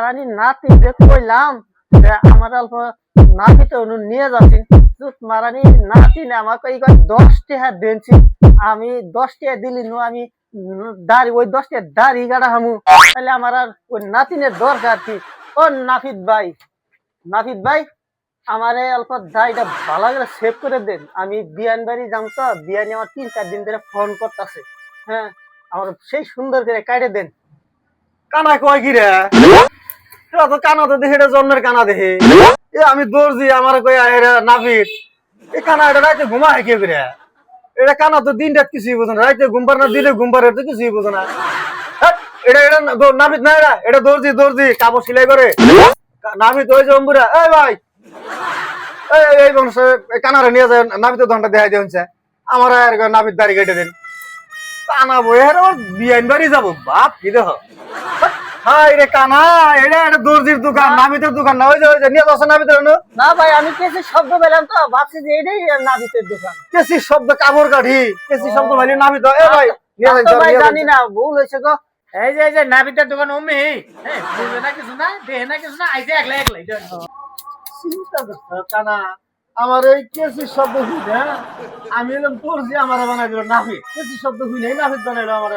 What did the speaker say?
মারানি নাতি যে কইলাম যে আমার অল্প নাতিতে নিয়ে যাচ্ছি জুত মারানি নাতি না আমাকে এই 10 টাকা দিনছি আমি 10 টাকা দিলি নু আমি দাড়ি ওই 10 টাকা দাড়ি গাড়া হামু তাহলে আমার আর ওই নাতিনের দরকার কি ও নাফিদ ভাই আমারে অল্প দাড়িটা ভালো করে সেভ করে দেন আমি বিয়ান বাড়ি যাম তো বিয়ানি আমার 3-4 দিন ধরে ফোন করতেছে হ্যাঁ আমার সেই সুন্দর করে কাটে দেন কানা কয় কি রে তোরা তো কানা তো দেখে জন্মের কানা দেখে এ আমি দর্জি আমার কই আহেরা নাফিদ এ কানা এটা রাইতে ঘুমায় কে করে এটা কানা তো দিন রাত কিছুই বোঝে না রাইতে ঘুমবার না দিলে ঘুমবার তো কিছুই বোঝে না হ্যাট, এটা এটা নাফিদ না এটা দর্জি কাপড় সেলাই করে নাফিদ ওই যে অম্বুরা এই ভাই এই বংশ কানারে নিয়ে যায় নাফিদের ধনটা দেখাই দিয়েছে আমার আর নাফিদ দাড়ি কেটে দেন কানা বই আর বিয়ান বাড়ি যাবো বাপ কি দেখ হাই রে কানা এটা একটা দর্জির দোকান নামিতের দোকান না ওই যে নিয়ে যাচ্ছে নামিতের না ভাই আমি কেসি শব্দ পেলাম তো ভাবছি যে এটাই নাবিতের দোকান কেসি শব্দ কাপড় কাঠি কেসি শব্দ ভাই নামিত এ ভাই নিয়ে তা যান তো চল, ভাই নিয়ে যান। জানি না ভুল হয়েছে গো এই যে নাবিতের দোকান অমনি বুঝবে না কিছু না দেহে না কিছু না আইসে একলা একলাই চিন্তা করছো, কানা আমার এই কেসি শব্দ শুনে আমি এলাম দর্জি আমার বানাই দিল নাফিদ কেসি শব্দ শুনে নাফিদ বানাইলো আমার